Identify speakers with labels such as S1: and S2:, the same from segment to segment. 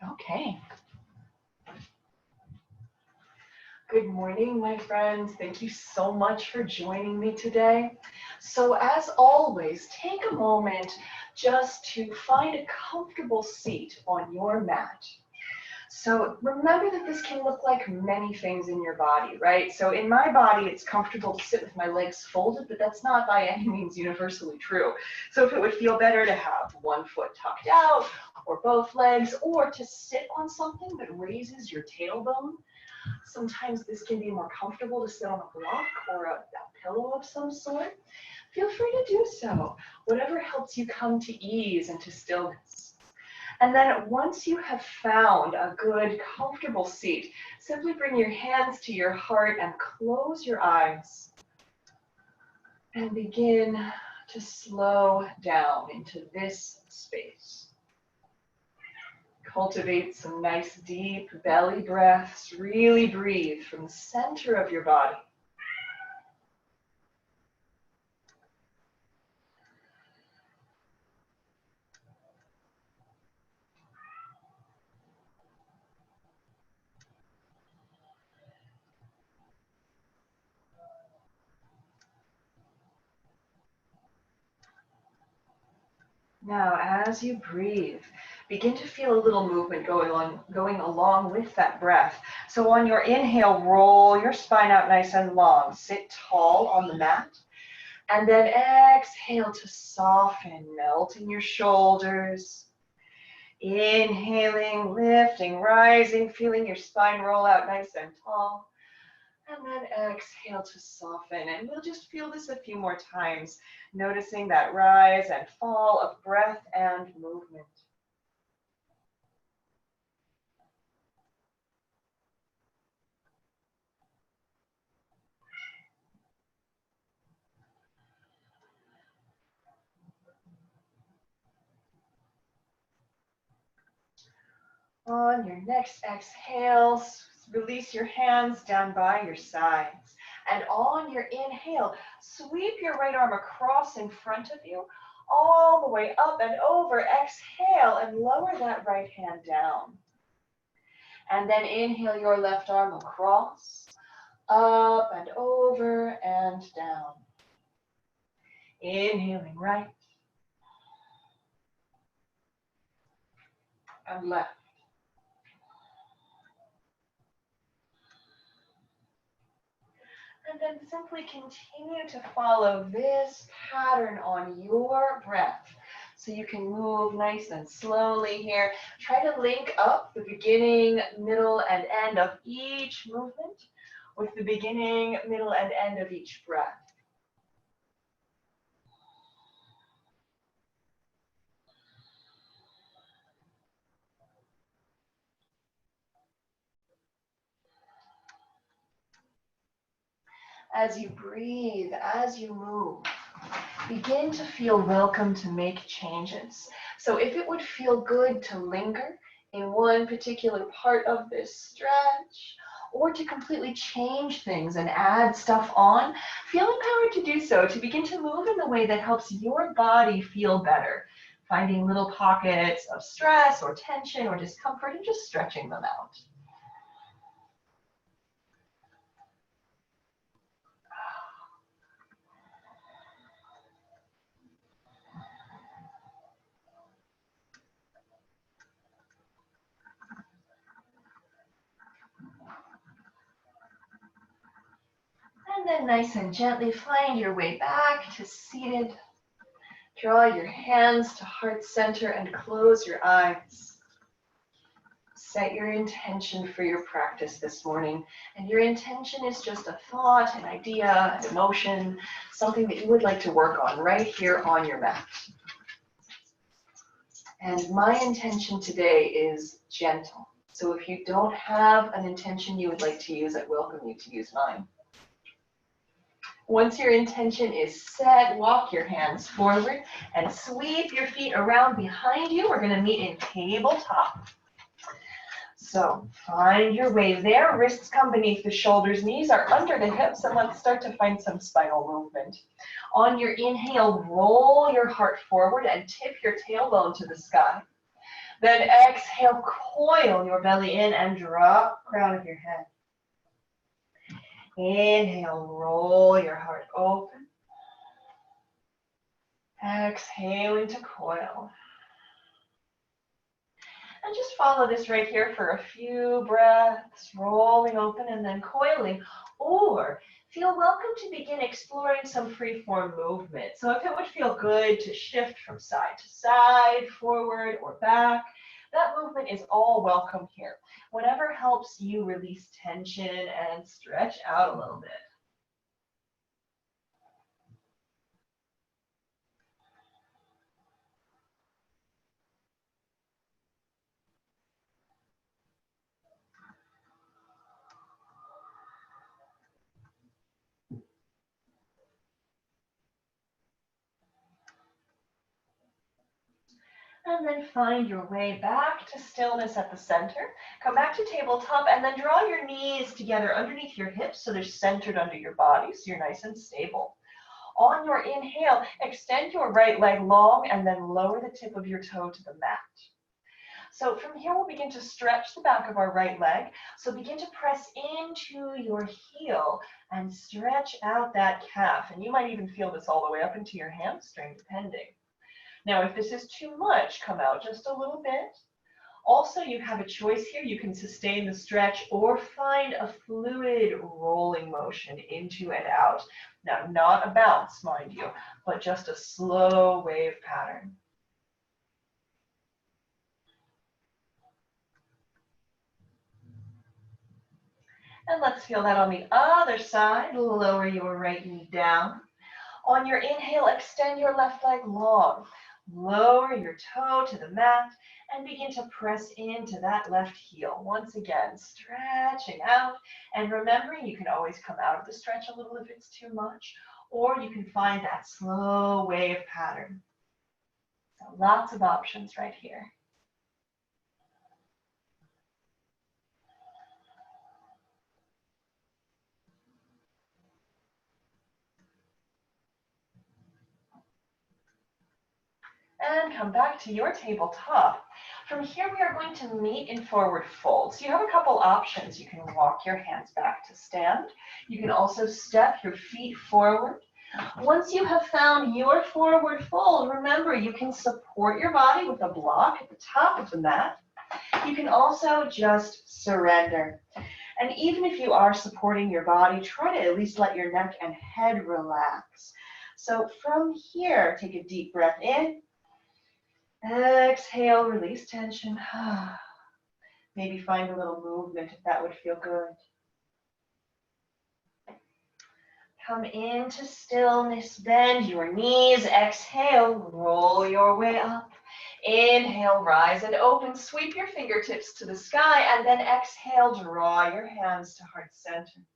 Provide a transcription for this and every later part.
S1: Okay. Good morning, my friends. Thank you so much for joining me today. So as always, take a moment just to find a comfortable seat on your mat. So remember that this can look like many things in your body, right? So in my body, it's comfortable to sit with my legs folded, but that's not by any means universally true. So if it would feel better to have one foot tucked out or both legs, or to sit on something that raises your tailbone, sometimes this can be more comfortable to sit on a block or a pillow of some sort. Feel free to do so, whatever helps you come to ease and to stillness. And then once you have found a good, comfortable seat, simply bring your hands to your heart and close your eyes. And begin to slow down into this space. Cultivate some nice deep belly breaths. Really breathe from the center of your body. Now, as you breathe, begin to feel a little movement going along with that breath. So on your inhale, roll your spine out nice and long. Sit tall on the mat. And then exhale to soften, melting your shoulders. Inhaling, lifting, rising, feeling your spine roll out nice and tall. And then exhale to soften. And we'll just feel this a few more times, noticing that rise and fall of breath and movement. On your next exhale, release your hands down by your sides. And on your inhale, sweep your right arm across in front of you, all the way up and over. Exhale and lower that right hand down. And then inhale your left arm across, up and over and down. Inhaling right and left. And then simply continue to follow this pattern on your breath. So you can move nice and slowly here. Try to link up the beginning, middle, and end of each movement with the beginning, middle, and end of each breath. As you breathe, as you move, begin to feel welcome to make changes. So if it would feel good to linger in one particular part of this stretch, or to completely change things and add stuff on, feel empowered to do so, to begin to move in the way that helps your body feel better, finding little pockets of stress or tension or discomfort and just stretching them out. And then nice and gently find your way back to seated. Draw your hands to heart center and close your eyes. Set your intention for your practice this morning. And your intention is just a thought, an idea, an emotion, something that you would like to work on right here on your mat. And my intention today is gentle. So if you don't have an intention you would like to use, I welcome you to use mine. Once your intention is set, walk your hands forward and sweep your feet around behind you. We're going to meet in tabletop. So find your way there. Wrists come beneath the shoulders, knees are under the hips, and let's start to find some spinal movement. On your inhale, roll your heart forward and tip your tailbone to the sky.
S2: Then exhale, coil your belly in and drop crown of your head. Inhale, roll your heart open. Exhaling to coil. And just follow this right here for a few breaths, rolling open and then coiling. Or feel welcome to begin exploring some free-form movement. So if it would feel good to shift from side to side, forward or back, that movement is all welcome here. Whatever helps you release tension and stretch out a little bit. And then find your way back to stillness at the center. Come back to tabletop and then draw your knees together underneath your hips so they're centered under your body so you're nice and stable. On your inhale, extend your right leg long and then lower the tip of your toe to the mat. So from here, we'll begin to stretch the back of our right leg. So begin to press into your heel and stretch out that calf. And you might even feel this all the way up into your hamstring, depending. Now, if this is too much, come out just a little bit. Also, you have a choice here. You can sustain the stretch or find a fluid rolling motion into and out. Now, not a bounce, mind you, but just a slow wave pattern. And let's feel that on the other side. Lower your right knee down. On your inhale, extend your left leg long. Lower your toe to the mat and begin to press into that left heel. Once again, stretching out and remembering you can always come out of the stretch a little if it's too much, or you can find that slow wave pattern. So lots of options right here. And come back to your tabletop. From here, we are going to meet in forward fold. So you have a couple options. You can walk your hands back to stand. You can also step your feet forward. Once you have found your forward fold, remember you can support your body with a block at the top of the mat. You can also just surrender. And even if you are supporting your body, try to at least let your neck and head relax. So from here, take a deep breath in. Exhale, release tension. Maybe find a little movement if that would feel good. Come into stillness, bend your knees. Exhale, roll your way up. Inhale, rise and open. Sweep your fingertips to the sky and then exhale, draw your hands to heart center.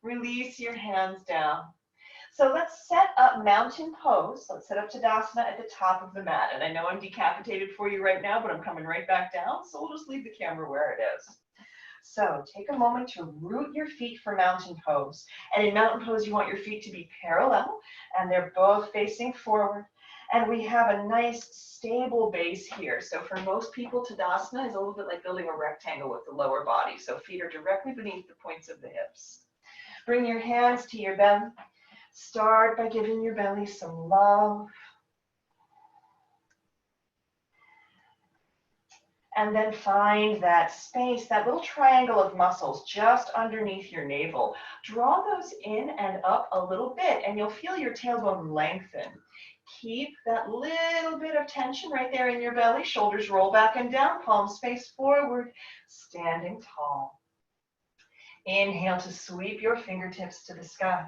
S2: Release your hands down. So let's set up mountain pose. Let's set up Tadasana at the top of the mat. And I know I'm decapitated for you right now, but I'm coming right back down. So we'll just leave the camera where it is. So take a moment to root your feet for mountain pose. And in mountain pose, you want your feet to be parallel and they're both facing forward. And we have a nice stable base here. So for most people, Tadasana is a little bit like building a rectangle with the lower body. So feet are directly beneath the points of the hips. Bring your hands to your belly. Start by giving your belly some love. And then find that space, that little triangle of muscles just underneath your navel. Draw those in and up a little bit, and you'll feel your tailbone lengthen. Keep that little bit of tension right there in your belly. Shoulders roll back and down, palms face forward, standing tall. Inhale to sweep your fingertips to the sky.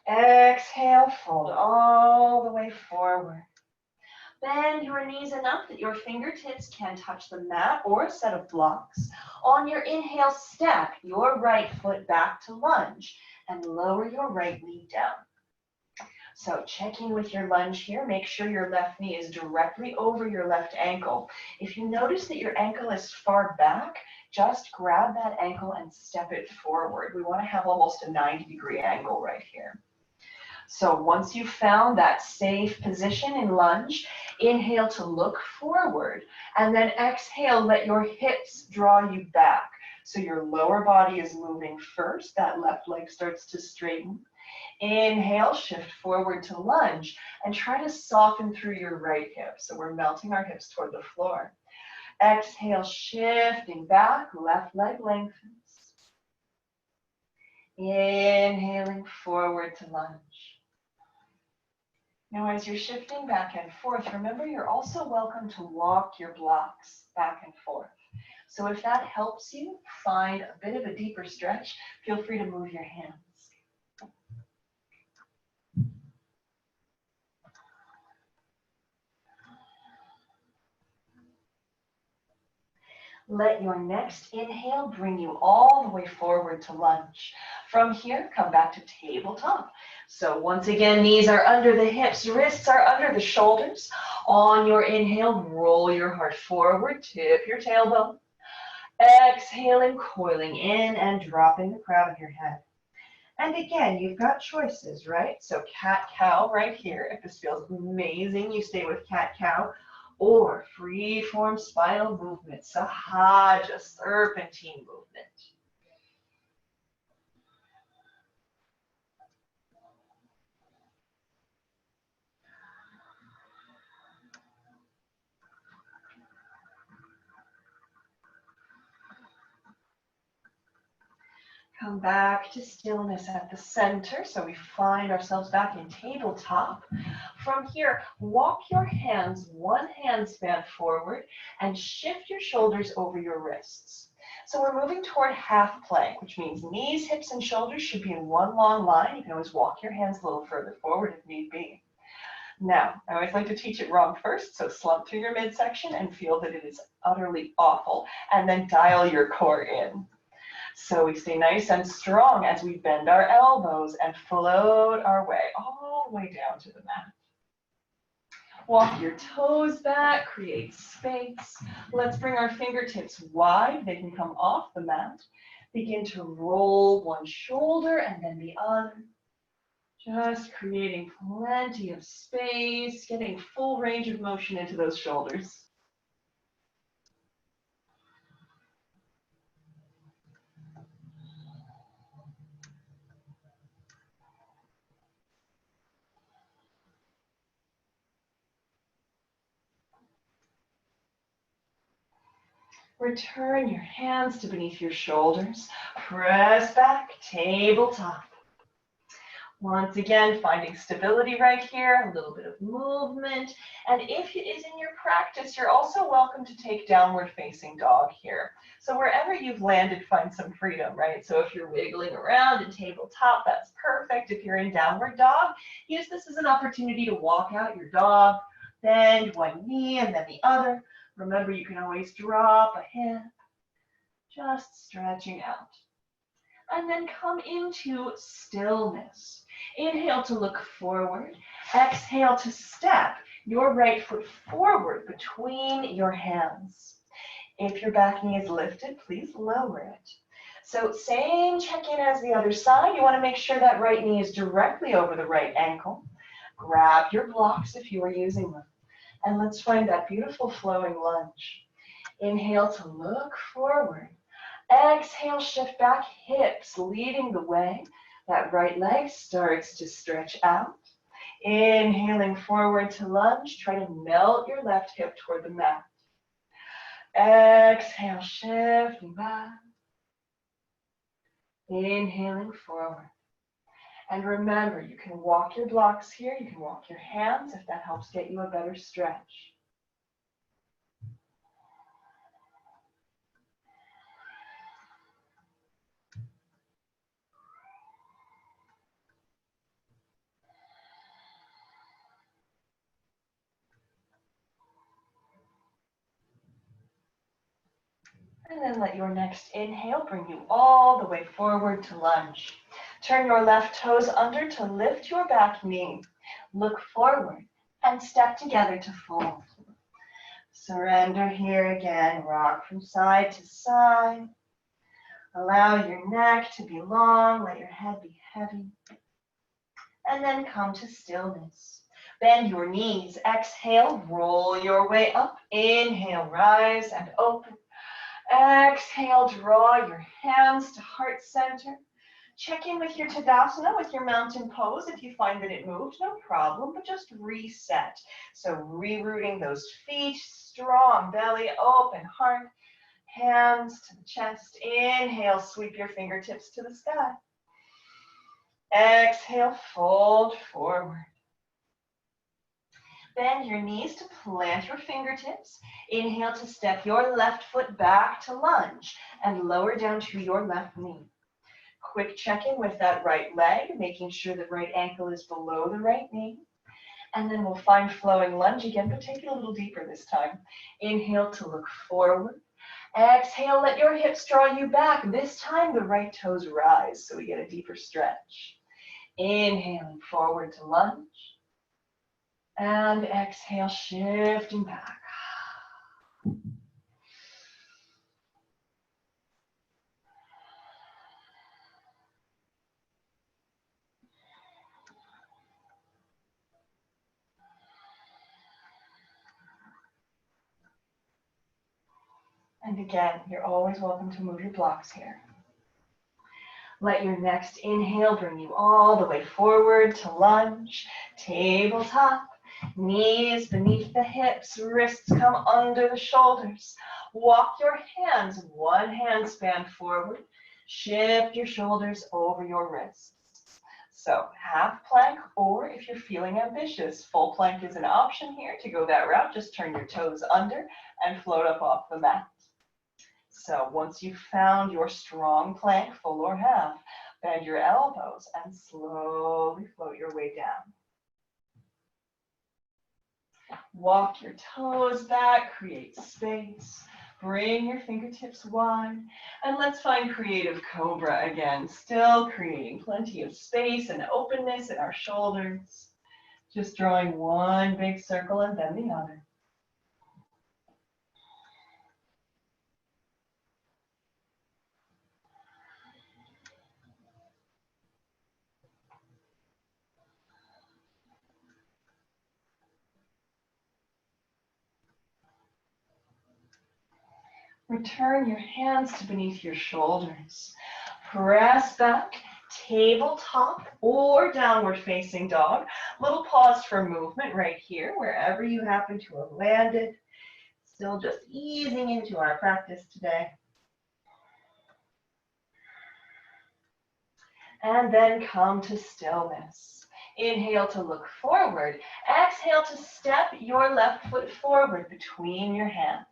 S2: Exhale, fold all the way forward. Bend your knees enough that your fingertips can touch the mat or a set of blocks. On your inhale, step your right foot back to lunge and lower your right knee down. So checking with your lunge here, make sure your left knee is directly over your left ankle. If you notice that your ankle is far back, just grab that ankle and step it forward. We want to have almost a 90-degree angle right here. So once you've found that safe position in lunge, inhale to look forward, and then exhale, let your hips draw you back. So your lower body is moving first, that left leg starts to straighten. Inhale, shift forward to lunge, and try to soften through your right hip. So we're melting our hips toward the floor. Exhale, shifting back, left leg lengthens. Inhaling forward to lunge. Now as you're shifting back and forth, remember you're also welcome to walk your blocks back and forth. So if that helps you find a bit of a deeper stretch, feel free to move your hands. Let your next inhale bring you all the way forward to lunge. From here, come back to tabletop. So once again, knees are under the hips, wrists are under the shoulders. On your inhale, roll your heart forward, tip your tailbone. Exhaling, coiling in and dropping the crown of your head. And again, you've got choices, right? So cat-cow right here. If this feels amazing, you stay with cat-cow. Or free-form spinal movement, Sahaja, serpentine movement. Come back to stillness at the center. So we find ourselves back in tabletop. From here, walk your hands one hand span forward and shift your shoulders over your wrists. So we're moving toward half plank, which means knees, hips, and shoulders should be in one long line. You can always walk your hands a little further forward if need be. Now, I always like to teach it wrong first, so slump through your midsection and feel that it is utterly awful, and then dial your core in. So we stay nice and strong as we bend our elbows and float our way all the way down to the mat. Walk your toes back, create space. Let's bring our fingertips wide. They can come off the mat. Begin to roll one shoulder and then the other. Just creating plenty of space, getting full range of motion into those shoulders. Return your hands to beneath your shoulders. Press back, tabletop. Once again, finding stability right here, a little bit of movement. And if it is in your practice, you're also welcome to take downward facing dog here. So wherever you've landed, find some freedom, right? So if you're wiggling around in tabletop, that's perfect. If you're in downward dog, use this as an opportunity to walk out your dog, bend one knee and then the other. Remember, you can always drop a hip, just stretching out. And then come into stillness. Inhale to look forward. Exhale to step your right foot forward between your hands. If your back knee is lifted, please lower it. So same check-in as the other side. You want to make sure that right knee is directly over the right ankle. Grab your blocks if you are using them. And let's find that beautiful flowing lunge. Inhale to look forward. Exhale, shift back, hips leading the way. That right leg starts to stretch out. Inhaling forward to lunge, try to melt your left hip toward the mat. Exhale, shifting back. Inhaling forward. And remember, you can walk your blocks here, you can walk your hands if that helps get you a better stretch. And then let your next inhale bring you all the way forward to lunge. Turn your left toes under to lift your back knee. Look forward and step together to fold. Surrender here again. Rock from side to side. Allow your neck to be long. Let your head be heavy. and then come to stillness. Bend your knees. Exhale, roll your way up. Inhale, rise and open. Exhale, draw your hands to heart center. Check in with your Tadasana, with your mountain pose. If you find that it moved, no problem, but just reset. So rerouting those feet, strong belly, open heart, hands to the chest. Inhale, sweep your fingertips to the sky. Exhale, fold forward. Bend your knees to plant your fingertips. Inhale to step your left foot back to lunge and lower down to your left knee. Quick check-in with that right leg, making sure the right ankle is below the right knee. And then we'll find flowing lunge again, but take it a little deeper this time. Inhale to look forward. Exhale, let your hips draw you back. This time the right toes rise, so we get a deeper stretch. Inhaling forward to lunge. And exhale, shifting back. And again, you're always welcome to move your blocks here. Let your next inhale bring you all the way forward to lunge, tabletop, knees beneath the hips, wrists come under the shoulders. Walk your hands, one hand span forward, shift your shoulders over your wrists. So half plank, or if you're feeling ambitious, full plank is an option here. To go that route, just turn your toes under and float up off the mat. So once you've found your strong plank, full or half, bend your elbows and slowly float your way down. Walk your toes back, create space. Bring your fingertips wide. And let's find creative cobra again. Still creating plenty of space and openness in our shoulders. Just drawing one big circle and then the other. Return your hands to beneath your shoulders. Press back, tabletop or downward facing dog. Little pause for movement right here, wherever you happen to have landed. Still just easing into our practice today. And then come to stillness. Inhale to look forward. Exhale to step your left foot forward between your hands.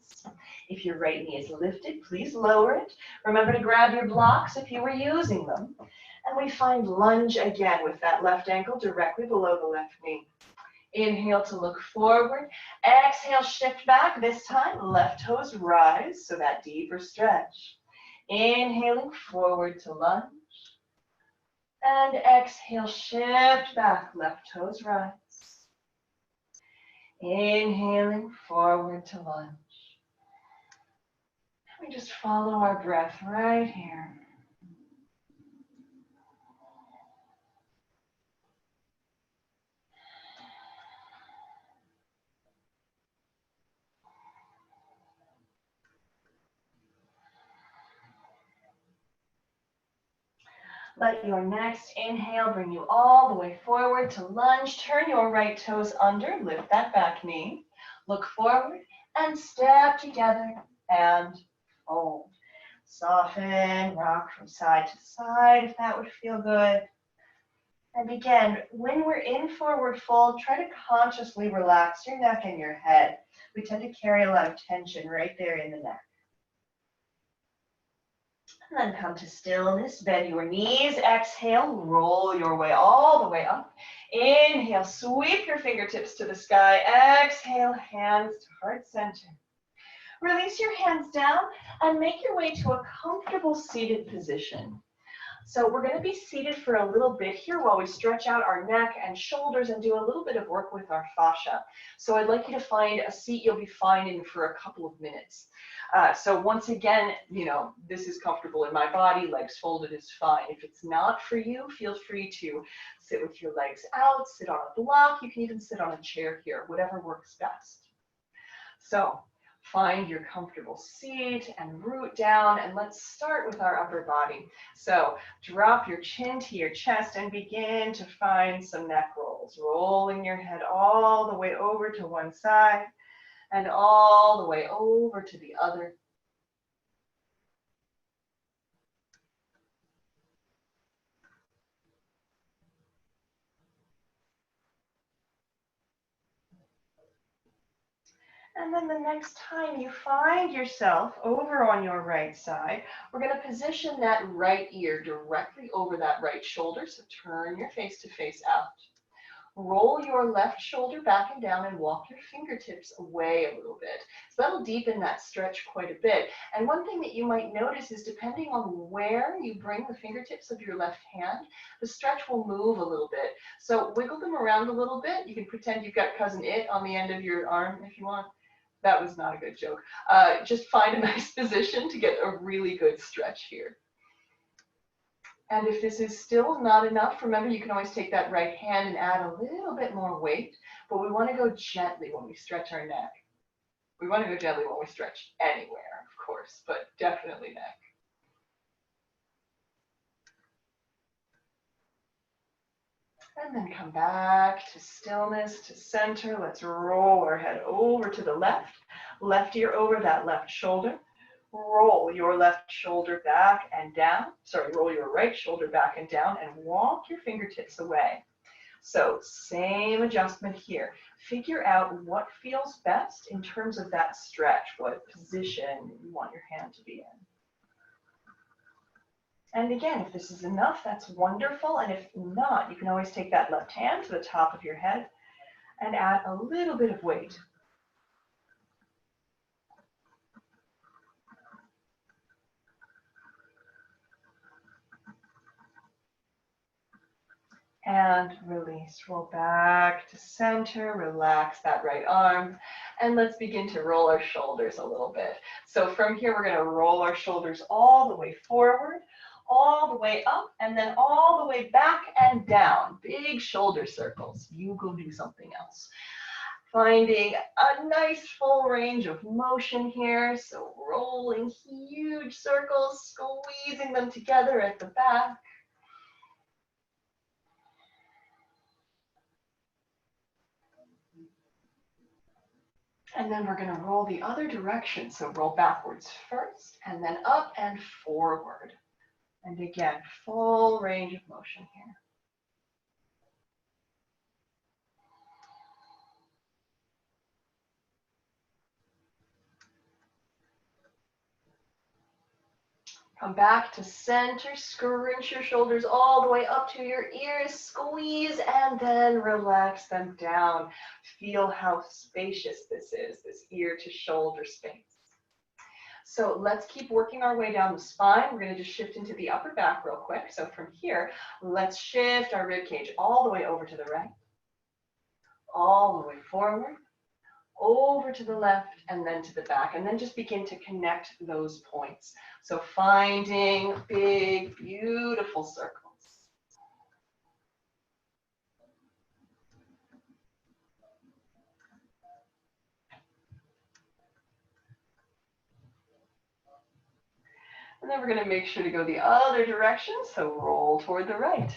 S2: If your right knee is lifted, please lower it. Remember to grab your blocks if you were using them. And we find lunge again with that left ankle directly below the left knee. Inhale to look forward. Exhale, shift back. This time, left toes rise, so that deeper stretch. Inhaling forward to lunge. And exhale, shift back, left toes rise. Inhaling forward to lunge. We just follow our breath right here. Let your next inhale bring you all the way forward to lunge. Turn your right toes under, lift that back knee. Look forward and step together and fold. Soften, rock from side to side if that would feel good. And again, when we're in forward fold, try to consciously relax your neck and your head. We tend to carry a lot of tension right there in the neck. And then come to stillness, bend your knees, exhale, roll your way all the way up. Inhale, sweep your fingertips to the sky. Exhale, hands to heart center. Release your hands down and make your way to a comfortable seated position.
S1: So we're going to be seated for a little bit here while we stretch out our neck and shoulders and do a little bit of work with our fascia. So I'd like you to find a seat you'll be fine in for a couple of minutes. So once again, this is comfortable in my body, legs folded is fine. If it's not for you, feel free to sit with your legs out, sit on a block. You can even sit on a chair here, whatever works best. So find your comfortable seat and root down, and let's start with our upper body. So drop your chin to your chest and begin to find some neck rolls, rolling your head all the way over to one side and all the way over to the other. And then the next time you find yourself over on your right side, we're going to position that right ear directly over that right shoulder. So turn your face to face out. Roll your left shoulder back and down and walk your fingertips away a little bit. So that'll deepen that stretch quite a bit. And one thing that you might notice is depending on where you bring the fingertips of your left hand, the stretch will move a little bit. So wiggle them around a little bit. You can pretend you've got Cousin It on the end of your arm if you want. That was not a good joke. Just find a nice position to get a really good stretch here. And if this is still not enough, remember you can always take that right hand and add a little bit more weight, but we want to go gently when we stretch our neck. We want to go gently when we stretch anywhere, of course, but definitely neck. And then come back to stillness, to center. Let's roll our head over to the left. Left ear over that left shoulder. Roll your left shoulder back and down. Sorry, roll your right shoulder back and down and walk your fingertips away. So same adjustment here. Figure out what feels best in terms of that stretch, what position you want your hand to be in. And again, if this is enough, that's wonderful. And if not, you can always take that left hand to the top of your head and add a little bit of weight. And release, roll back to center, relax that right arm, and let's begin to roll our shoulders a little bit. So from here, we're gonna roll our shoulders all the way forward, all the way up, and then all the way back and down. Big shoulder circles. You go do something else. Finding a nice full range of motion here. So rolling huge circles, squeezing them together at the back. And then we're going to roll the other direction. So roll backwards first, and then up and forward. And again, full range of motion here. Come back to center, scrunch your shoulders all the way up to your ears, squeeze, and then relax them down. Feel how spacious this is, this ear to shoulder space. So let's keep working our way down the spine. We're going to just shift into the upper back real quick. So from here, let's shift our rib cage all the way over to the right, all the way forward, over to the left, and then to the back, and then just begin to connect those points. So finding big, beautiful circles. And then we're going to make sure to go the other direction, so roll toward the right.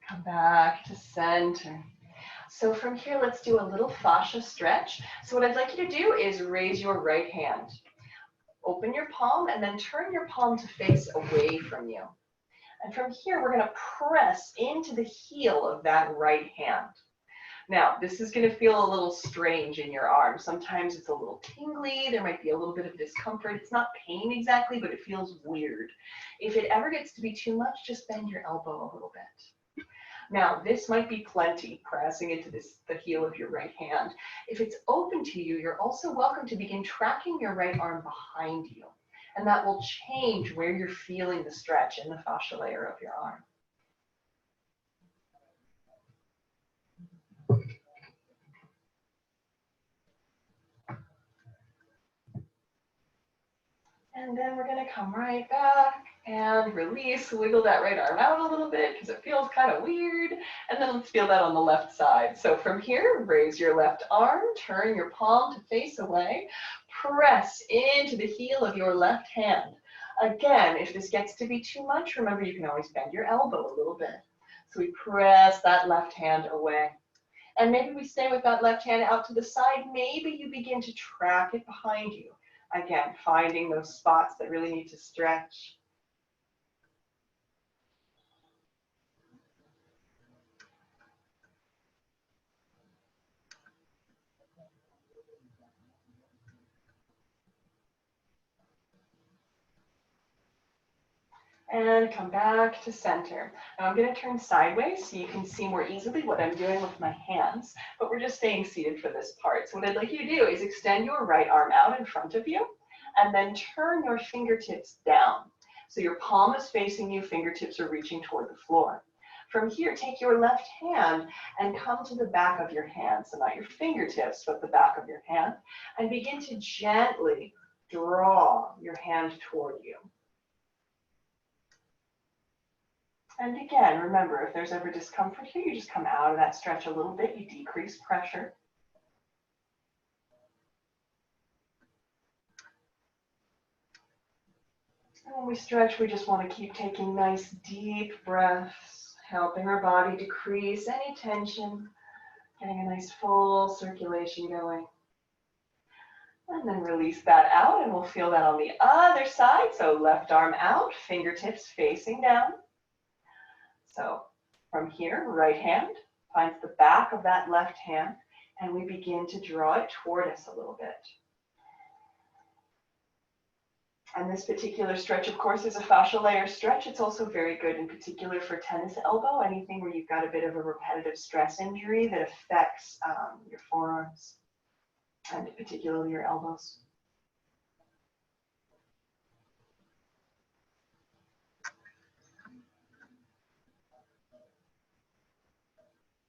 S1: Come back to center. So from here, let's do a little fascia stretch. So what I'd like you to do is raise your right hand. Open your palm and then turn your palm to face away from you. And from here, we're going to press into the heel of that right hand. Now, this is going to feel a little strange in your arm. Sometimes it's a little tingly. There might be a little bit of discomfort. It's not pain exactly, but it feels weird. If it ever gets to be too much, just bend your elbow a little bit. Now, this might be plenty, pressing into the heel of your right hand. If it's open to you, you're also welcome to begin tracking your right arm behind you. And that will change where you're feeling the stretch in the fascia layer of your arm. And then we're gonna come right back and release, wiggle that right arm out a little bit because it feels kind of weird. And then let's feel that on the left side. So from here, raise your left arm, turn your palm to face away, press into the heel of your left hand. Again, if this gets to be too much, remember you can always bend your elbow a little bit. So we press that left hand away. And maybe we stay with that left hand out to the side. Maybe you begin to track it behind you. Again, finding those spots that really need to stretch. And come back to center. Now I'm going to turn sideways so you can see more easily what I'm doing with my hands, but we're just staying seated for this part. So what I'd like you to do is extend your right arm out in front of you and then turn your fingertips down. So your palm is facing you, fingertips are reaching toward the floor. From here, take your left hand and come to the back of your hand. So not your fingertips, but the back of your hand, and begin to gently draw your hand toward you. And again, remember, if there's ever discomfort here, you just come out of that stretch a little bit, you decrease pressure. And when we stretch, we just want to keep taking nice deep breaths, helping our body decrease any tension, getting a nice full circulation going. And then release that out, and we'll feel that on the other side. So left arm out, fingertips facing down. So from here, right hand finds the back of that left hand, and we begin to draw it toward us a little bit. And this particular stretch, of course, is a fascial layer stretch. It's also very good in particular for tennis elbow, anything where you've got a bit of a repetitive stress injury that affects your forearms and particularly your elbows.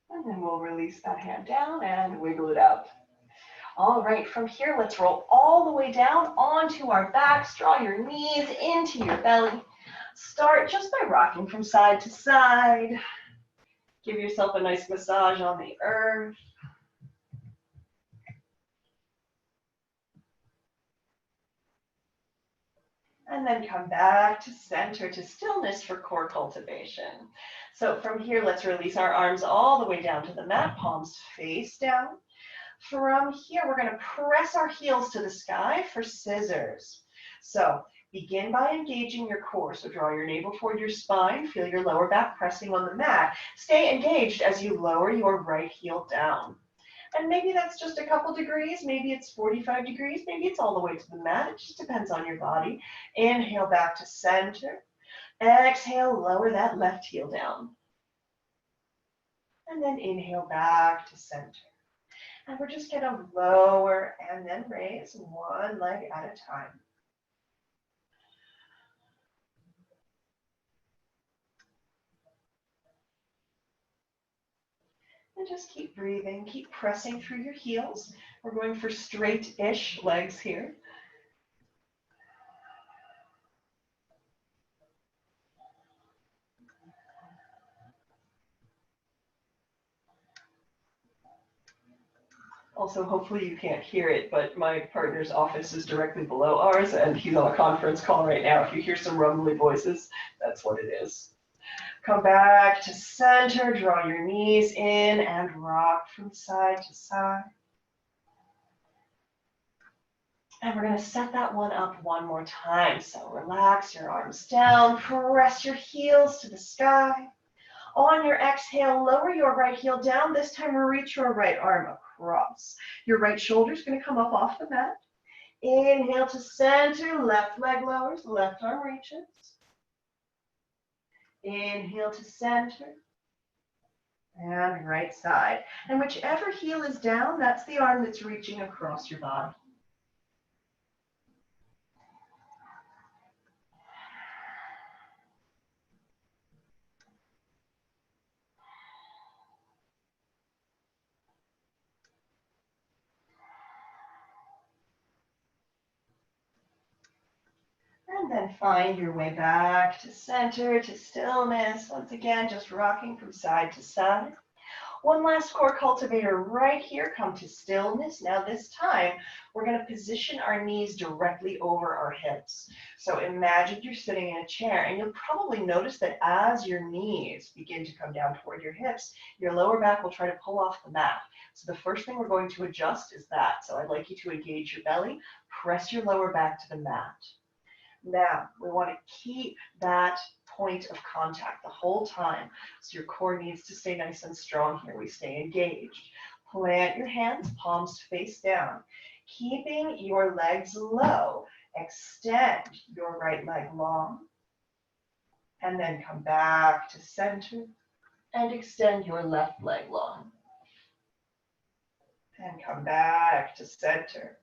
S1: And then we'll release that hand down and wiggle it out. All right, from here, let's roll all the way down onto our backs. Draw your knees into your belly. Start just by rocking from side to side. Give yourself a nice massage on the earth. And then come back to center, to stillness for core cultivation. So from here, let's release our arms all the way down to the mat, palms face down. From here, we're going to press our heels to the sky for scissors. So begin by engaging your core. So draw your navel toward your spine. Feel your lower back pressing on the mat. Stay engaged as you lower your right heel down. And maybe that's just a couple degrees. Maybe it's 45 degrees. Maybe it's all the way to the mat. It just depends on your body. Inhale back to center. Exhale, lower that left heel down. And then inhale back to center. And we're just going to lower and then raise one leg at a time. And just keep breathing, keep pressing through your heels. We're going for straight-ish legs here. Also, hopefully you can't hear it, but my partner's office is directly below ours, and he's on a conference call right now. If you hear some rumbly voices, that's what it is. Come back to center, draw your knees in, and rock from side to side. And we're going to set that one up one more time. So relax your arms down, press your heels to the sky. On your exhale, lower your right heel down. This time, reach your right arm across. Your right shoulder is going to come up off the mat. Inhale to center, left leg lowers, left arm reaches. Inhale to center.
S2: And right side. And whichever heel is down, that's the arm that's reaching across your body. And then find your way back to center, to stillness. Once again, just rocking from side to side. One last core cultivator right here. Come to stillness. Now this time, we're going to position our knees directly over our hips. So imagine you're sitting in a chair, and you'll probably notice that as your knees begin to come down toward your hips, your lower back will try to pull off the mat. So the first thing we're going to adjust is that. So I'd like you to engage your belly, press your lower back to the mat. Now, we want to keep that point of contact the whole time. So your core needs to stay nice and strong here. We stay engaged. Plant your hands, palms face down. Keeping your legs low, extend your right leg long. And then come back to center and extend your left leg long. And come back to center.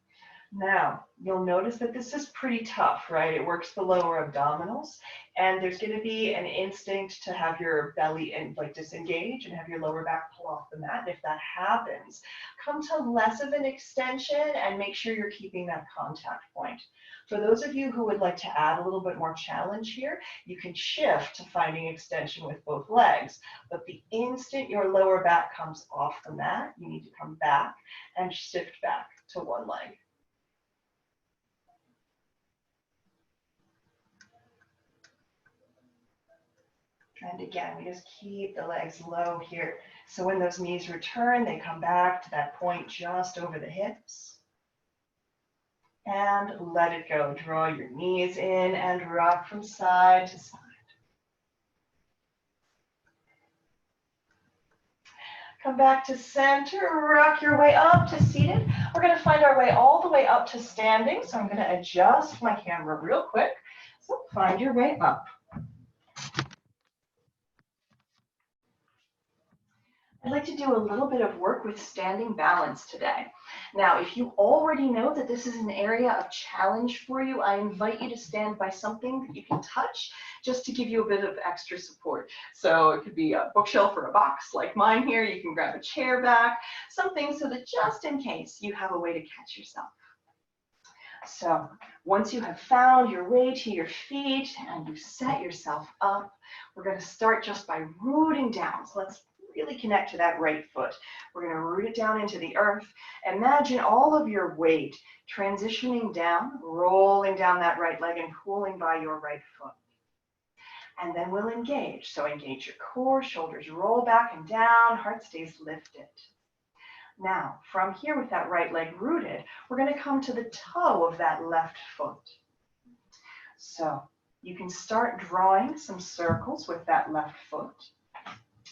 S2: Now, you'll notice that this is pretty tough, right? It works the lower abdominals, and there's going to be an instinct to have your belly disengage and have your lower back pull off the mat. And if that happens, come to less of an extension and make sure you're keeping that contact point. For those of you who would like to add a little bit more challenge here, you can shift to finding extension with both legs. But the instant your lower back comes off the mat, you need to come back and shift back to one leg. And again, we just keep the legs low here. So when those knees return, they come back to that point just over the hips. And let it go. Draw your knees in and rock from side to side. Come back to center, rock your way up to seated. We're going to find our way all the way up to standing. So I'm going to adjust my camera real quick. So find your way up. I'd like to do a little bit of work with standing balance today. Now, if you already know that this is an area of challenge for you, I invite you to stand by something that you can touch just to give you a bit of extra support. So it could be a bookshelf or a box like mine here. You can grab a chair back, something so that just in case you have a way to catch yourself. So once you have found your way to your feet and you've set yourself up, we're going to start just by rooting down. So let's really connect to that right foot. We're going to root it down into the earth. Imagine all of your weight transitioning down, rolling down that right leg and pulling by your right foot. And then we'll engage. So engage your core, shoulders roll back and down, heart stays lifted. Now, from here with that right leg rooted, we're going to come to the toe of that left foot. So you can start drawing some circles with that left foot.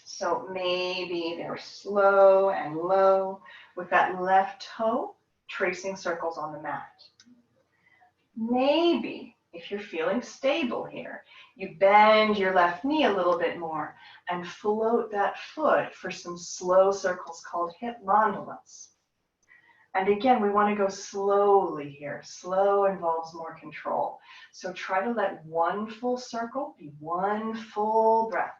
S2: So maybe they're slow and low with that left toe, tracing circles on the mat. Maybe if you're feeling stable here, you bend your left knee a little bit more and float that foot for some slow circles called hip mandalas. And again, we want to go slowly here. Slow involves more control. So try to let one full circle be one full breath.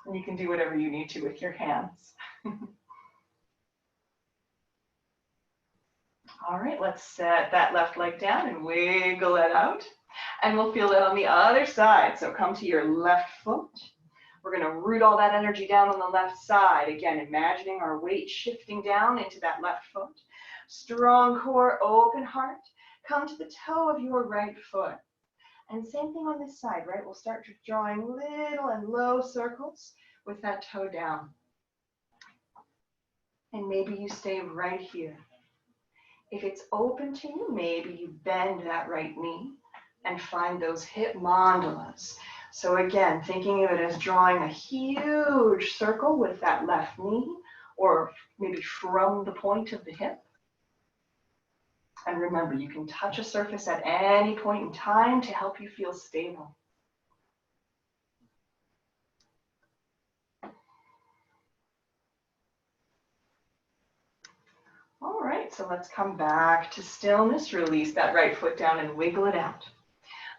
S2: And you can do whatever you need to with your hands. All right, let's set that left leg down and wiggle it out. And we'll feel it on the other side. So come to your left foot. We're going to root all that energy down on the left side. Again, imagining our weight shifting down into that left foot. Strong core, open heart. Come to the toe of your right foot. And same thing on this side, right? We'll start drawing little and low circles with that toe down. And maybe you stay right here. If it's open to you, maybe you bend that right knee and find those hip mandalas. So again, thinking of it as drawing a huge circle with that left knee, or maybe from the point of the hip. And remember, you can touch a surface at any point in time to help you feel stable.
S1: right, so let's come back to stillness. Release that right foot down and wiggle it out.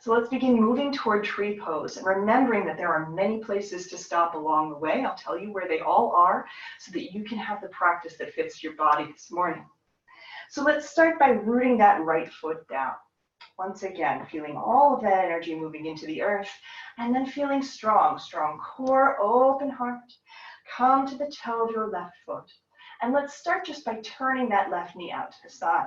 S1: So let's begin moving toward tree pose and remembering that there are many places to stop along the way. I'll tell you where they all are so that you can have the practice that fits your body this morning. So let's start by rooting that right foot down. Once again, feeling all of that energy moving into the earth, and then feeling strong, strong core, open heart. Come to the toe of your left foot. And let's start just by turning that left knee out to the side.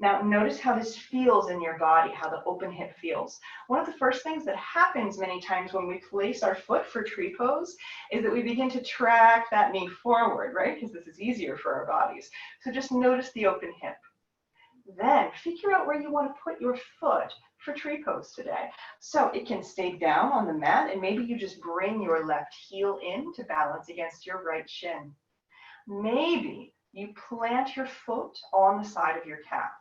S1: Now, notice how this feels in your body, how the open hip feels. One of the first things that happens many times when we place our foot for tree pose is that we begin to track that knee forward, right? Because this is easier for our bodies. So just notice the open hip. Then figure out where you want to put your foot for tree pose today. So it can stay down on the mat, and maybe you just bring your left heel in to balance against your right shin. Maybe you plant your foot on the side of your calf.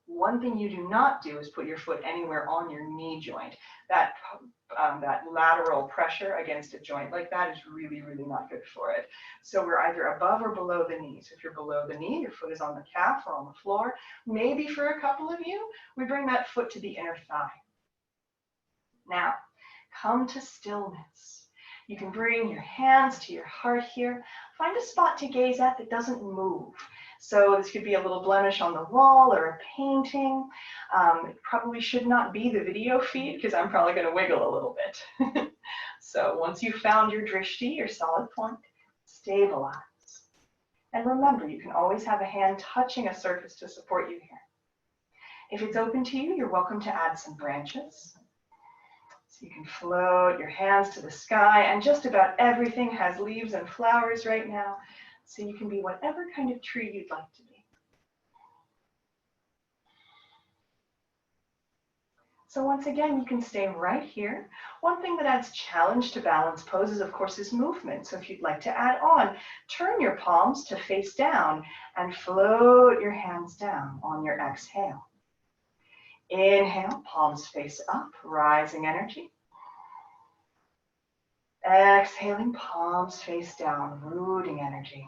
S1: One thing you do not do is put your foot anywhere on your knee joint. That lateral pressure against a joint like that is really, really not good for it. So we're either above or below the knee. So if you're below the knee, your foot is on the calf or on the floor. Maybe for a couple of you, we bring that foot to the inner thigh. Now, come to stillness. You can bring your hands to your heart here. Find a spot to gaze at that doesn't move. So this could be a little blemish on the wall or a painting. It probably should not be the video feed because I'm probably going to wiggle a little bit. So once you've found your drishti, your solid point, stabilize. And remember, you can always have a hand touching a surface to support you here. If it's open to you, you're welcome to add some branches. So you can float your hands to the sky, and just about everything has leaves and flowers right now. So you can be whatever kind of tree you'd like to be. So once again, you can stay right here. One thing that adds challenge to balance poses, of course, is movement. So if you'd like to add on, turn your palms to face down and float your hands down on your exhale. Inhale, palms face up, rising energy. Exhaling, palms face down, rooting energy.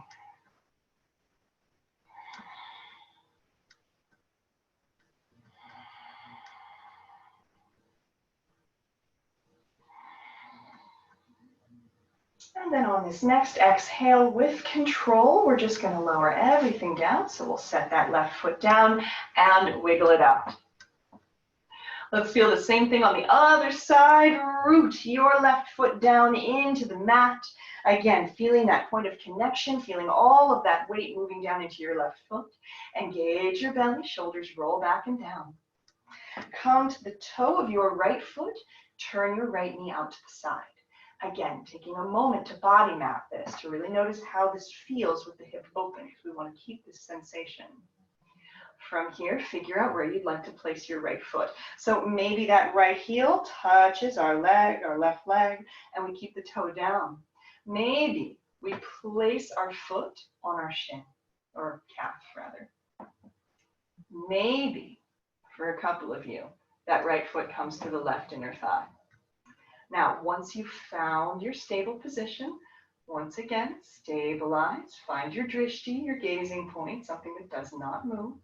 S1: And then on this next exhale with control, we're just going to lower everything down. So we'll set that left foot down and wiggle it out. Let's feel the same thing on the other side. Root your left foot down into the mat. Again, feeling that point of connection, feeling all of that weight moving down into your left foot. Engage your belly, shoulders roll back and down. Come to the toe of your right foot. Turn your right knee out to the side. Again, taking a moment to body map this, to really notice how this feels with the hip open, because we want to keep this sensation. From here, figure out where you'd like to place your right foot. So maybe that right heel touches our leg, our left leg, and we keep the toe down. Maybe we place our foot on our shin, or calf rather. Maybe, for a couple of you, that right foot comes to the left inner thigh. Now, once you've found your stable position, once again, stabilize. Find your drishti, your gazing point, something that does not move.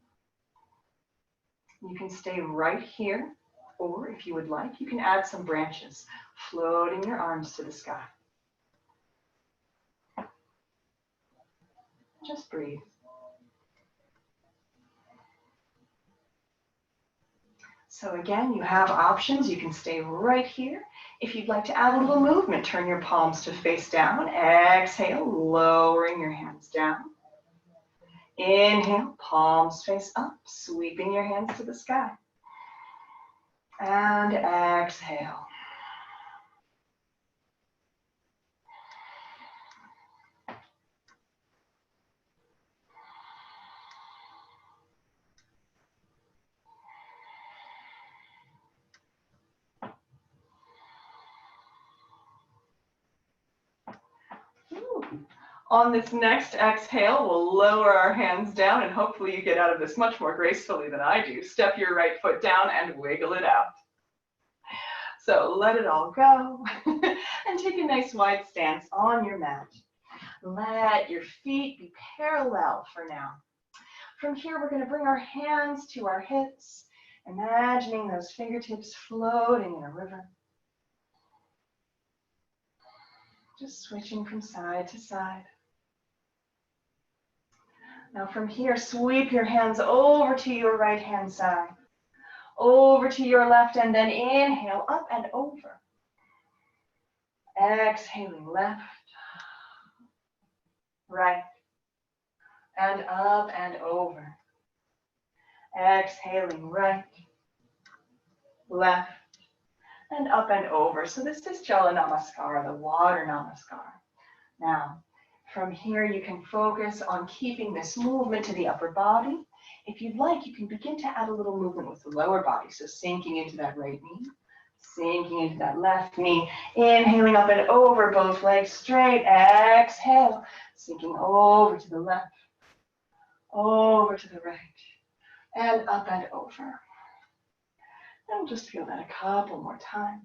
S1: You can stay right here, or if you would like, you can add some branches, floating your arms to the sky. Just breathe. So again, you have options. You can stay right here. If you'd like to add a little movement, turn your palms to face down. Exhale, lowering your hands down. Inhale, palms face up, sweeping your hands to the sky. And exhale. On this next exhale, we'll lower our hands down, and hopefully you get out of this much more gracefully than I do. Step your right foot down and wiggle it out. So let it all go and take a nice wide stance on your mat. Let your feet be parallel for now. From here, we're going to bring our hands to our hips, imagining those fingertips floating in a river. Just switching from side to side. Now from here, sweep your hands over to your right hand side, over to your left, and then inhale up and over. Exhaling left, right, and up and over. Exhaling right, left, and up and over. So this is Jala Namaskara, the water Namaskara. Now, from here, you can focus on keeping this movement to the upper body. If you'd like, you can begin to add a little movement with the lower body. So sinking into that right knee, sinking into that left knee, inhaling up and over, both legs straight. Exhale, sinking over to the left, over to the right, and up and over. And just feel that a couple more times.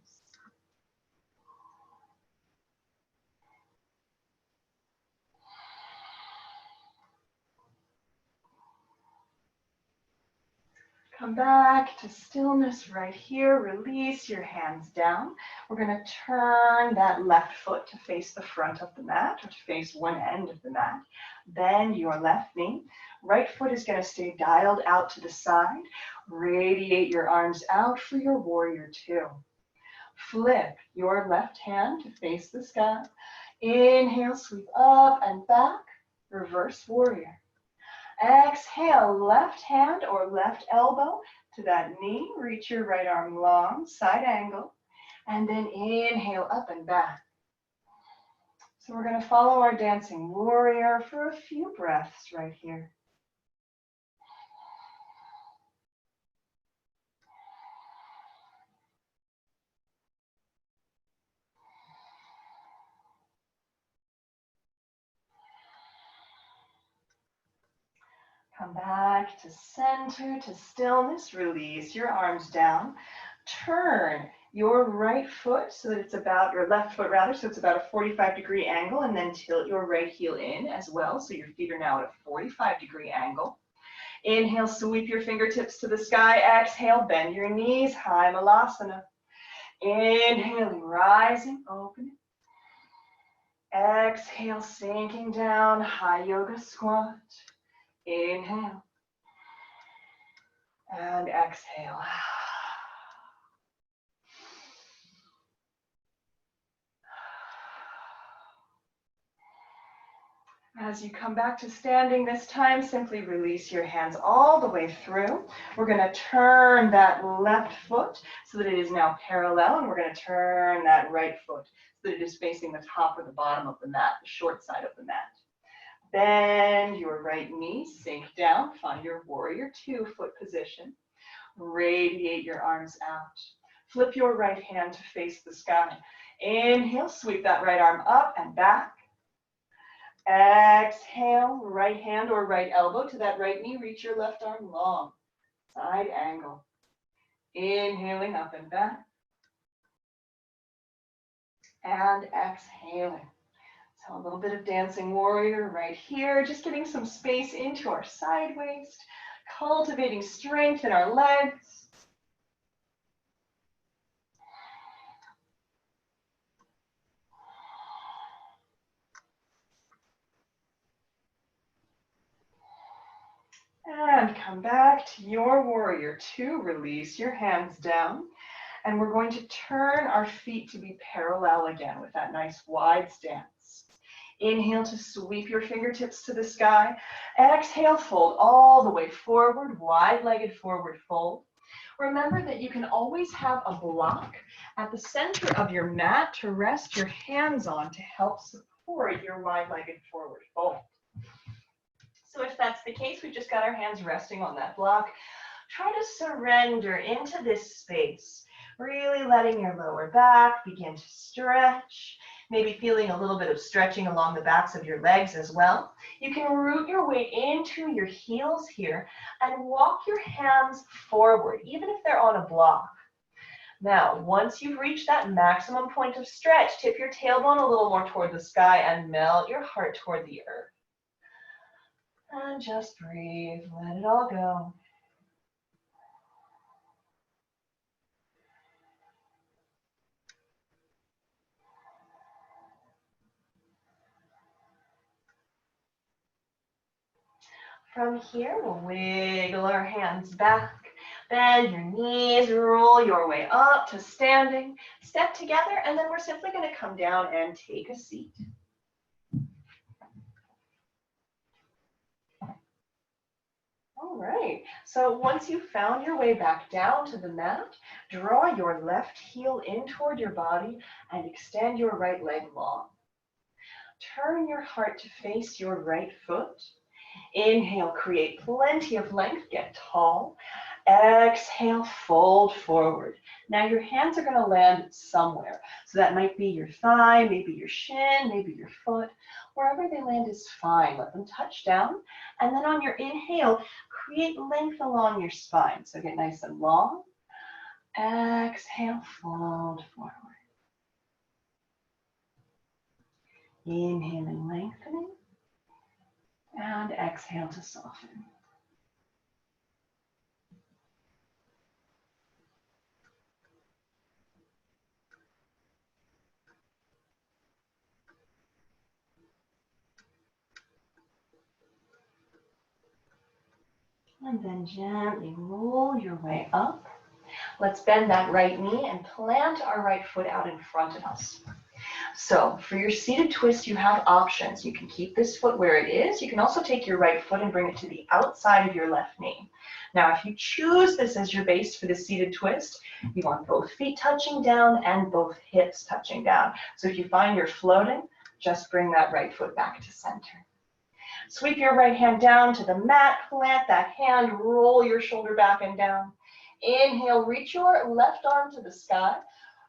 S1: Come back to stillness right here. Release your hands down. We're going to turn that left foot to face the front of the mat, or to face one end of the mat. Bend your left knee. Right foot is going to stay dialed out to the side. Radiate your arms out for your warrior two. Flip your left hand to face the sky. Inhale, sweep up and back. Reverse warrior. Exhale, left hand or left elbow to that knee. Reach your right arm long, side angle. And then inhale up and back. So we're going to follow our dancing warrior for a few breaths right here. Come back to center, to stillness. Release your arms down. Turn your right foot so that it's about, your left foot rather, so it's about a 45-degree angle, and then tilt your right heel in as well. So your feet are now at a 45-degree angle. Inhale, sweep your fingertips to the sky. Exhale, bend your knees, high malasana. Inhaling, rising, opening. Exhale, sinking down, high yoga squat. Inhale and exhale. As you come back to standing this time, simply release your hands all the way through. We're going to turn that left foot so that it is now parallel, and we're going to turn that right foot so that it is facing the top or the bottom of the mat, the short side of the mat. Bend your right knee, sink down, find your warrior two foot position. Radiate your arms out. Flip your right hand to face the sky. Inhale, sweep that right arm up and back. Exhale, right hand or right elbow to that right knee. Reach your left arm long, side angle. Inhaling up and back. And exhaling. So a little bit of dancing warrior right here, just getting some space into our side waist, cultivating strength in our legs. And come back to your warrior two. Release your hands down. And we're going to turn our feet to be parallel again with that nice wide stance. Inhale to sweep your fingertips to the sky. Exhale, fold all the way forward, wide-legged forward fold. Remember that you can always have a block at the center of your mat to rest your hands on to help support your wide-legged forward fold. So if that's the case, we've just got our hands resting on that block. Try to surrender into this space, really letting your lower back begin to stretch. Maybe feeling a little bit of stretching along the backs of your legs as well. You can root your way into your heels here and walk your hands forward, even if they're on a block. Now, once you've reached that maximum point of stretch, tip your tailbone a little more toward the sky and melt your heart toward the earth.
S2: And just breathe, let it all go. From here, we'll wiggle our hands back, bend your knees, roll your way up to standing, step together, and then we're simply going to come down and take a seat. All right, so once you've found your way back down to the mat, draw your left heel in toward your body and extend your right leg long. Turn your heart to face your right foot. Inhale, create plenty of length, get tall. Exhale, fold forward. Now your hands are going to land somewhere. So that might be your thigh, maybe your shin, maybe your foot. Wherever they land is fine. Let them touch down. And then on your inhale, create length along your spine. So get nice and long. Exhale, fold forward. Inhaling, lengthening. And exhale to soften. And then gently roll your way up. Let's bend that right knee and plant our right foot out in front of us. So for your seated twist, you have options. You can keep this foot where it is. You can also take your right foot and bring it to the outside of your left knee. Now, if you choose this as your base for the seated twist, you want both feet touching down and both hips touching down. So if you find you're floating, just bring that right foot back to center. Sweep your right hand down to the mat, plant that hand, roll your shoulder back and down. Inhale, reach your left arm to the sky,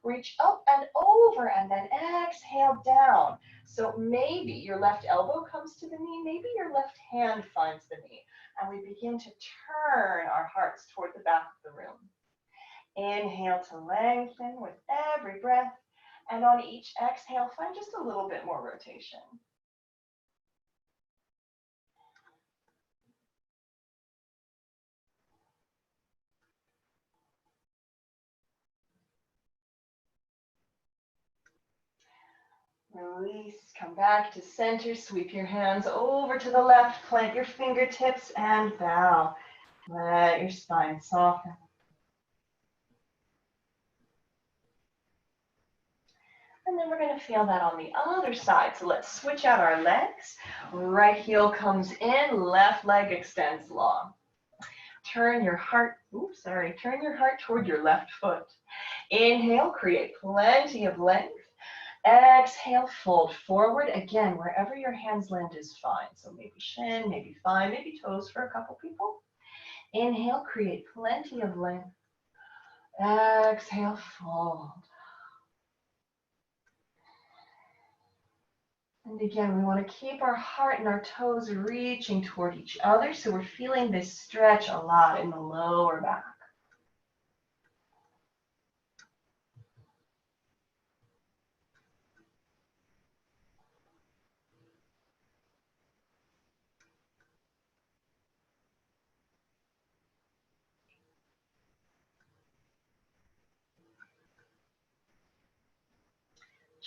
S2: reach up and over, and then exhale down. So maybe your left elbow comes to the knee, maybe your left hand finds the knee, and we begin to turn our hearts toward the back of the room. Inhale to lengthen with every breath, and on each exhale, find just a little bit more rotation. Release, come back to center, sweep your hands over to the left, plant your fingertips and bow. Let your spine soften. And then we're going to feel that on the other side. So let's switch out our legs. Right heel comes in, left leg extends long. Turn your heart toward your left foot. Inhale, create plenty of length. Exhale, fold forward. Again, wherever your hands land is fine. So maybe shin, maybe thigh, maybe toes for a couple people. Inhale, create plenty of length. Exhale, fold. And again, we want to keep our heart and our toes reaching toward each other. So we're feeling this stretch a lot in the lower back.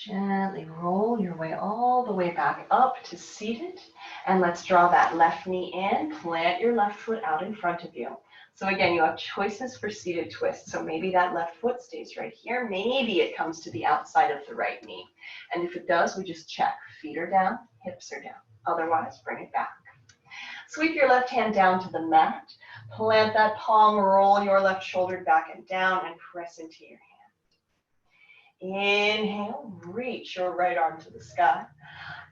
S2: Gently roll your way all the way back up to seated. And let's draw that left knee in, plant your left foot out in front of you. So again, you have choices for seated twist. So maybe that left foot stays right here. Maybe it comes to the outside of the right knee. And if it does, we just check. Feet are down, hips are down. Otherwise, bring it back. Sweep your left hand down to the mat. Plant that palm, roll your left shoulder back and down, and press into your hand. Inhale, reach your right arm to the sky.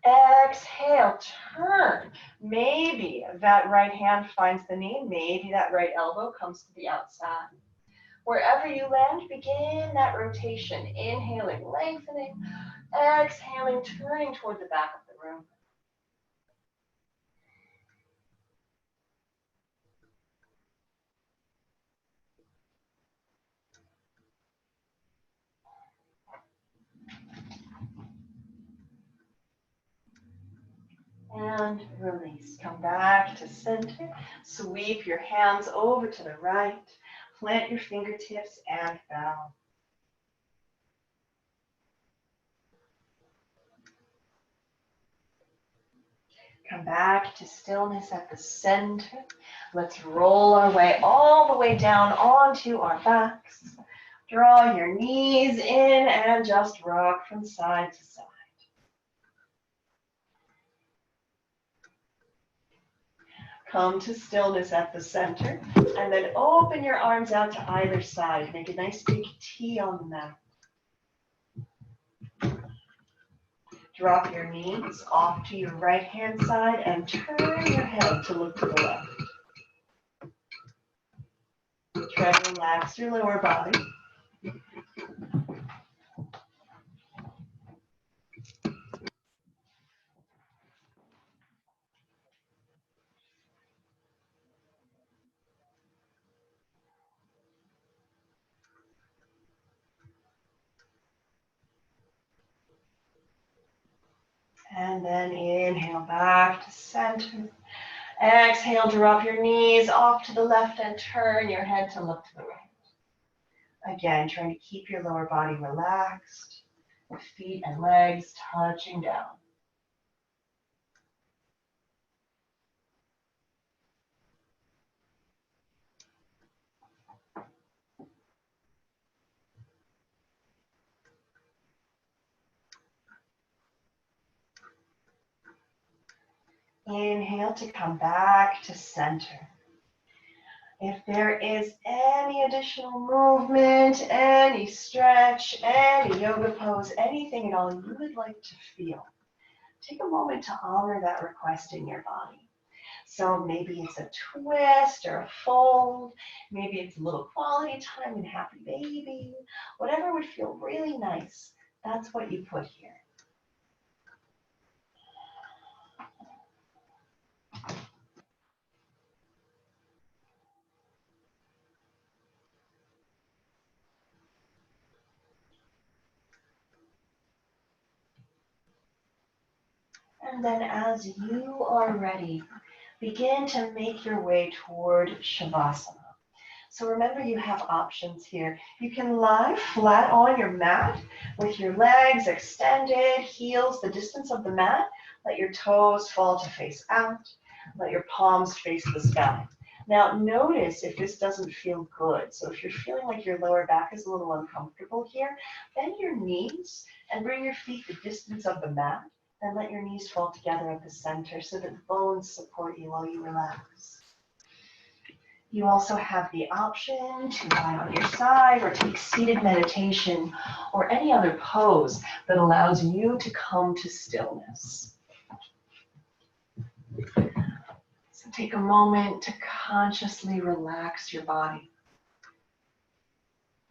S2: Exhale, turn. Maybe that right hand finds the knee. Maybe that right elbow comes to the outside. Wherever you land, begin that rotation. Inhaling, lengthening. Exhaling, turning toward the back of the room. And release. Come back to center. Sweep your hands over to the right. Plant your fingertips and bow. Come back to stillness at the center. Let's roll our way all the way down onto our backs. Draw your knees in and just rock from side to side. Come to stillness at the center, and then open your arms out to either side. Make a nice big T on the mat. Drop your knees off to your right-hand side and turn your head to look to the left. Try to relax your lower body. And then inhale back to center. Exhale, drop your knees off to the left and turn your head to look to the right. Again, trying to keep your lower body relaxed, with feet and legs touching down. Inhale to come back to center. If there is any additional movement, any stretch, any yoga pose, anything at all you would like to feel, take a moment to honor that request in your body. So maybe it's a twist or a fold, maybe it's a little quality time and happy baby, whatever would feel really nice, that's what you put here. And then as you are ready, begin to make your way toward Shavasana. So remember, you have options here. You can lie flat on your mat with your legs extended, heels the distance of the mat. Let your toes fall to face out. Let your palms face the sky. Now notice if this doesn't feel good. So if you're feeling like your lower back is a little uncomfortable here, bend your knees and bring your feet the distance of the mat. And let your knees fall together at the center so that the bones support you while you relax. You also have the option to lie on your side or take seated meditation or any other pose that allows you to come to stillness. So take a moment to consciously relax your body.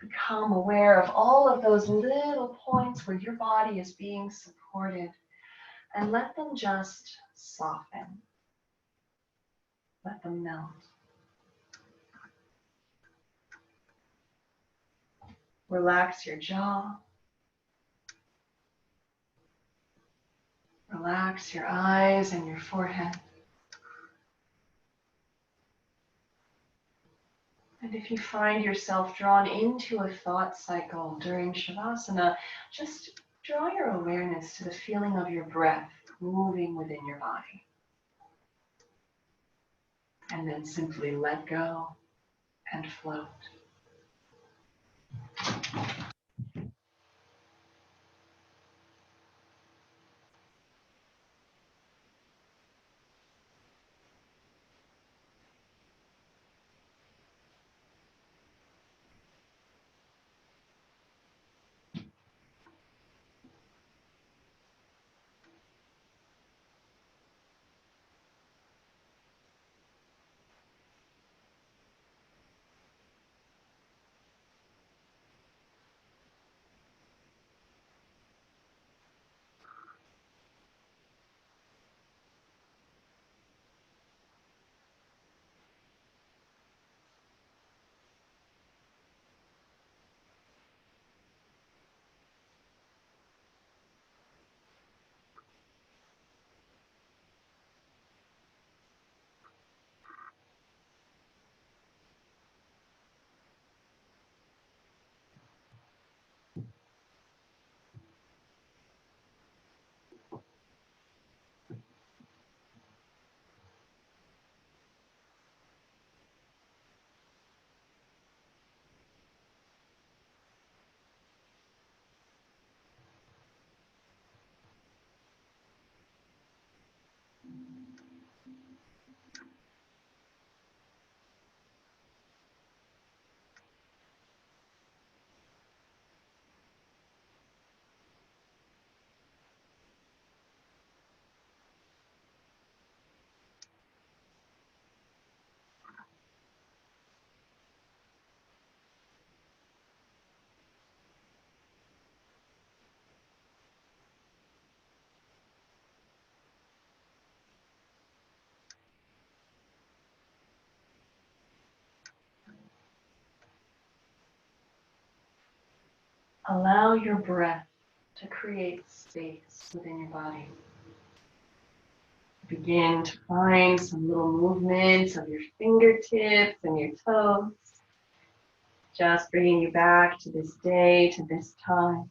S2: Become aware of all of those little points where your body is being supported and let them just soften. Let them melt. Relax your jaw. Relax your eyes and your forehead. And if you find yourself drawn into a thought cycle during Shavasana, just draw your awareness to the feeling of your breath moving within your body. And then simply let go and float.
S1: Allow your breath to create space within your body. Begin to find some little movements of your fingertips and your toes. Just bringing you back to this day, to this time.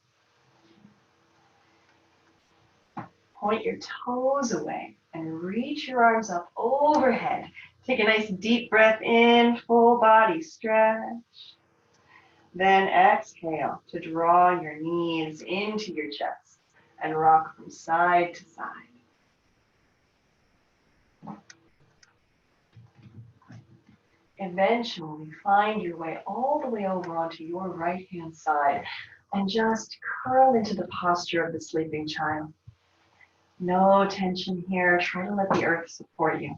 S1: Point your toes away and reach your arms up overhead. Take a nice deep breath in, full body stretch. Then exhale to draw your knees into your chest and rock from side to side. Eventually, find your way all the way over onto your right-hand side and just curl into the posture of the sleeping child. No tension here. Try to let the earth support you.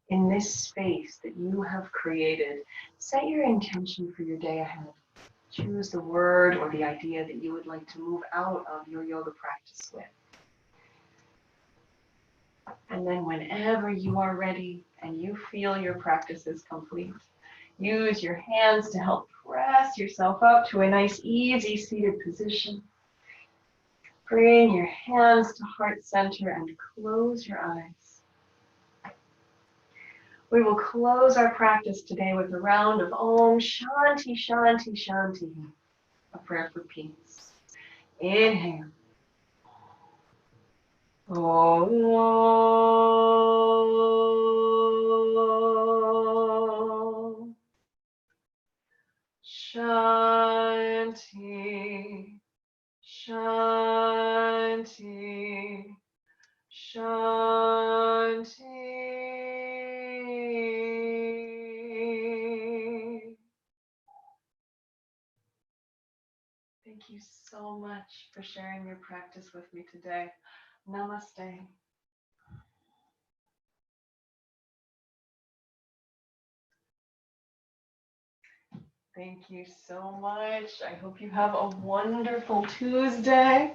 S1: In this space that you have created, set your intention for your day ahead. Choose the word or the idea that you would like to move out of your yoga practice with. And then whenever you are ready and you feel your practice is complete, use your hands to help press yourself up to a nice, easy seated position. Bring your hands to heart center and close your eyes. We will close our practice today with a round of Om Shanti Shanti Shanti, a prayer for peace. Inhale. Om Shanti Shanti Shanti. Thank you so much for sharing your practice with me today. Namaste. Thank you so much. I hope you have a wonderful Tuesday.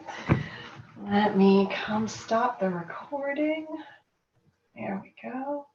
S1: Let me come stop the recording. There we go.